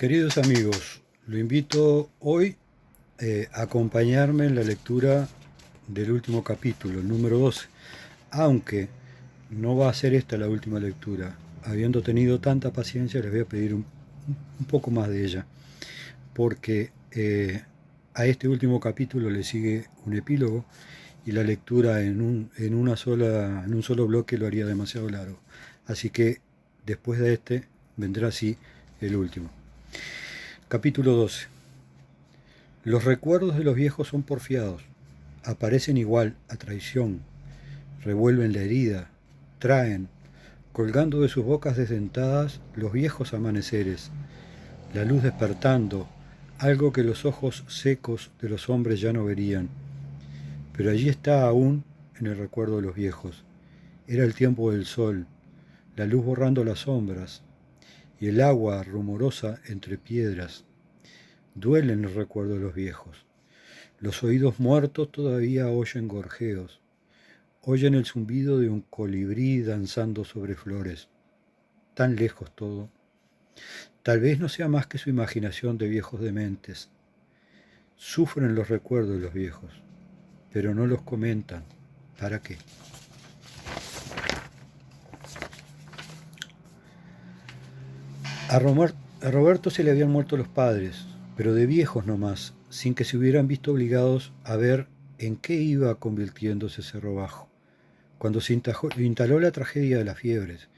Queridos amigos, lo invito hoy a acompañarme en la lectura del último capítulo, el número 12, aunque no va a ser esta la última lectura. Habiendo tenido tanta paciencia, les voy a pedir un poco más de ella, porque a este último capítulo le sigue un epílogo y la lectura en un solo bloque lo haría demasiado largo. Así que después de este vendrá así el último. Capítulo 12. Los recuerdos de los viejos son porfiados, aparecen igual a traición, revuelven la herida, traen, colgando de sus bocas desdentadas, los viejos amaneceres, la luz despertando, algo que los ojos secos de los hombres ya no verían. Pero allí está aún en el recuerdo de los viejos. Era el tiempo del sol, la luz borrando las sombras, y el agua rumorosa entre piedras. Duelen el recuerdo de los viejos. Los oídos muertos todavía oyen gorjeos, oyen el zumbido de un colibrí danzando sobre flores. Tan lejos todo. Tal vez no sea más que su imaginación de viejos dementes. Sufren los recuerdos de los viejos, pero no los comentan. ¿Para qué? A Roberto se le habían muerto los padres, pero de viejos nomás, sin que se hubieran visto obligados a ver en qué iba convirtiéndose ese robajo. Cuando se instaló la tragedia de las fiebres,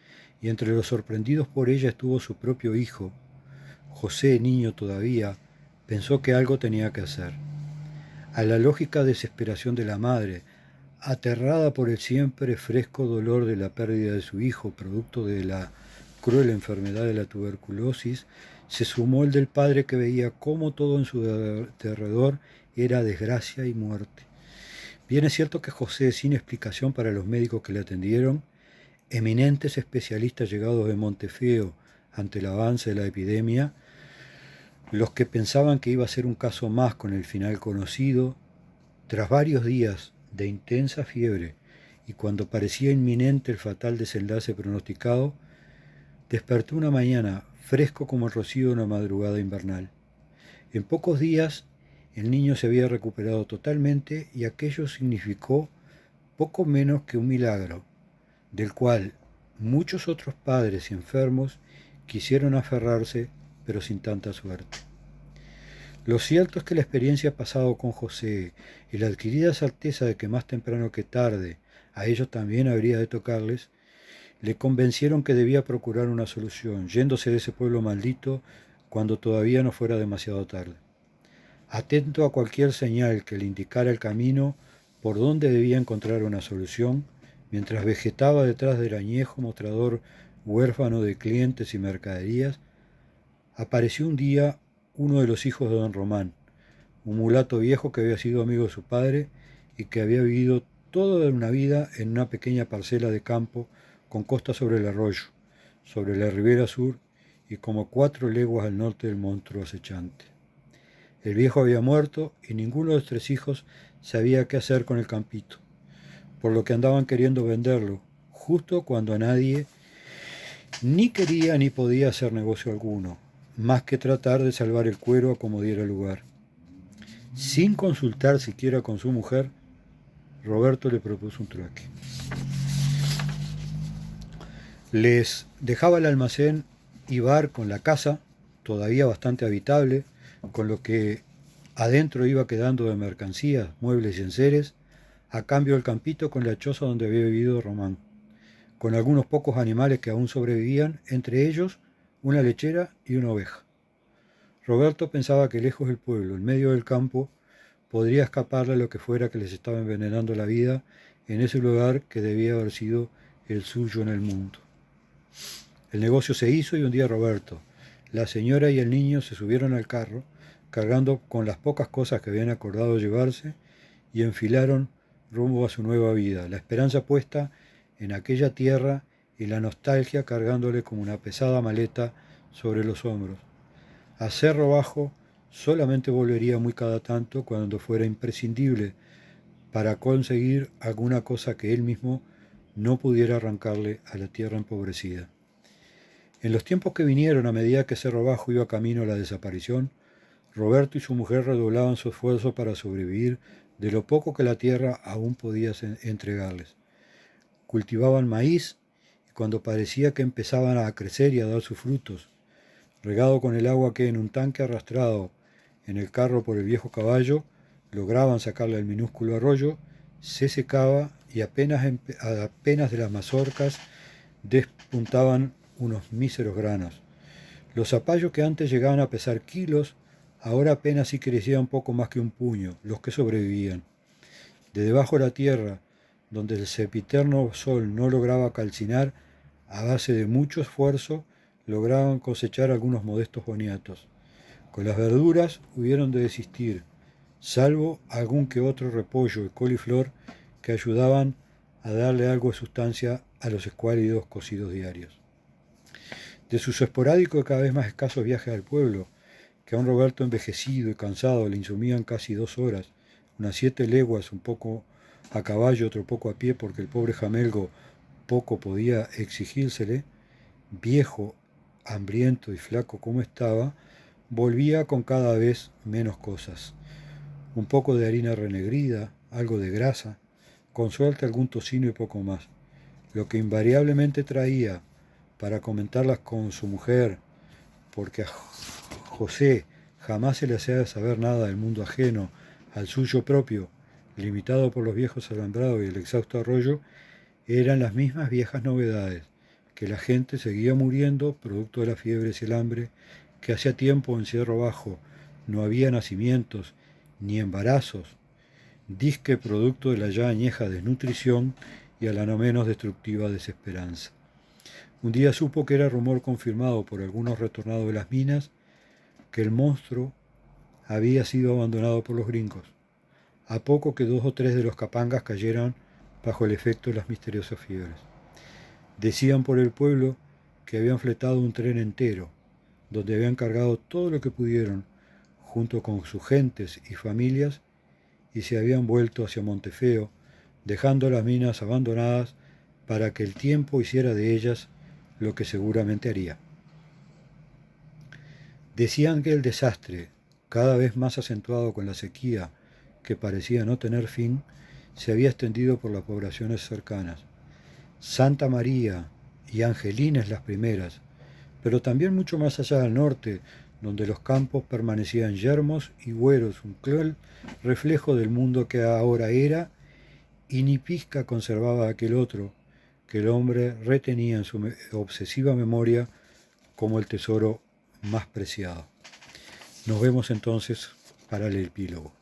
y entre los sorprendidos por ella estuvo su propio hijo, José, niño todavía, pensó que algo tenía que hacer. A la lógica desesperación de la madre, aterrada por el siempre fresco dolor de la pérdida de su hijo, producto de la cruel enfermedad de la tuberculosis, se sumó el del padre que veía cómo todo en su derredor era desgracia y muerte. Bien es cierto que José, sin explicación para los médicos que le atendieron, eminentes especialistas llegados de Montefeo ante el avance de la epidemia, los que pensaban que iba a ser un caso más con el final conocido, tras varios días de intensa fiebre y cuando parecía inminente el fatal desenlace pronosticado, despertó una mañana fresco como el rocío de una madrugada invernal. En pocos días el niño se había recuperado totalmente y aquello significó poco menos que un milagro, del cual muchos otros padres y enfermos quisieron aferrarse, pero sin tanta suerte. Lo cierto es que la experiencia pasada con José y la adquirida certeza de que más temprano que tarde a ellos también habría de tocarles, le convencieron que debía procurar una solución, yéndose de ese pueblo maldito cuando todavía no fuera demasiado tarde. Atento a cualquier señal que le indicara el camino por donde debía encontrar una solución, mientras vegetaba detrás del añejo mostrador huérfano de clientes y mercaderías, apareció un día uno de los hijos de don Román, un mulato viejo que había sido amigo de su padre y que había vivido toda una vida en una pequeña parcela de campo con costa sobre el arroyo, sobre la ribera sur y como 4 leguas al norte del monstruo acechante. El viejo había muerto y ninguno de los 3 hijos sabía qué hacer con el campito, por lo que andaban queriendo venderlo, justo cuando nadie ni quería ni podía hacer negocio alguno, más que tratar de salvar el cuero a como diera lugar. Sin consultar siquiera con su mujer, Roberto le propuso un trueque. Les dejaba el almacén y bar con la casa, todavía bastante habitable, con lo que adentro iba quedando de mercancías, muebles y enseres, a cambio del campito con la choza donde había vivido Román, con algunos pocos animales que aún sobrevivían, entre ellos una lechera y una oveja. Roberto pensaba que lejos del pueblo, en medio del campo, podría escaparle a lo que fuera que les estaba envenenando la vida en ese lugar que debía haber sido el suyo en el mundo. El negocio se hizo y un día Roberto, la señora y el niño se subieron al carro, cargando con las pocas cosas que habían acordado llevarse, y enfilaron rumbo a su nueva vida, la esperanza puesta en aquella tierra y la nostalgia cargándole como una pesada maleta sobre los hombros. A Cerro Bajo solamente volvería muy cada tanto cuando fuera imprescindible para conseguir alguna cosa que él mismo no pudiera arrancarle a la tierra empobrecida. En los tiempos que vinieron, a medida que Cerro Bajo iba camino a la desaparición, Roberto y su mujer redoblaban su esfuerzo para sobrevivir de lo poco que la tierra aún podía entregarles. Cultivaban maíz y cuando parecía que empezaban a crecer y a dar sus frutos, regado con el agua que en un tanque arrastrado en el carro por el viejo caballo, lograban sacarle al minúsculo arroyo, se secaba y apenas de las mazorcas despuntaban unos míseros granos. Los zapallos que antes llegaban a pesar kilos, ahora apenas si crecían poco más que un puño, los que sobrevivían. De debajo de la tierra, donde el sempiterno sol no lograba calcinar, a base de mucho esfuerzo, lograban cosechar algunos modestos boniatos. Con las verduras hubieron de desistir, salvo algún que otro repollo y coliflor que ayudaban a darle algo de sustancia a los escuálidos cocidos diarios. De sus esporádicos y cada vez más escasos viajes al pueblo, que a un Roberto envejecido y cansado le insumían casi 2 horas, unas 7 leguas, un poco a caballo, otro poco a pie, porque el pobre jamelgo poco podía exigírsele, viejo, hambriento y flaco como estaba, volvía con cada vez menos cosas. Un poco de harina renegrida, algo de grasa, con suerte algún tocino y poco más. Lo que invariablemente traía para comentarlas con su mujer, porque a José jamás se le hacía saber nada del mundo ajeno al suyo propio, limitado por los viejos alambrados y el exhausto arroyo, eran las mismas viejas novedades, que la gente seguía muriendo producto de las fiebres y el hambre, que hacía tiempo en Cerro Bajo no había nacimientos ni embarazos, disque producto de la ya añeja desnutrición y a la no menos destructiva desesperanza. Un día supo que era rumor confirmado por algunos retornados de las minas que el monstruo había sido abandonado por los gringos, a poco que 2 o 3 de los capangas cayeran bajo el efecto de las misteriosas fiebres. Decían por el pueblo que habían fletado un tren entero, donde habían cargado todo lo que pudieron, junto con sus gentes y familias, y se habían vuelto hacia Montefeo, dejando las minas abandonadas para que el tiempo hiciera de ellas lo que seguramente haría. Decían que el desastre, cada vez más acentuado con la sequía que parecía no tener fin, se había extendido por las poblaciones cercanas. Santa María y Angelines las primeras, pero también mucho más allá del norte, donde los campos permanecían yermos y güeros, un cruel reflejo del mundo que ahora era, y ni pizca conservaba aquel otro que el hombre retenía en su obsesiva memoria como el tesoro más preciado. Nos vemos entonces para el epílogo.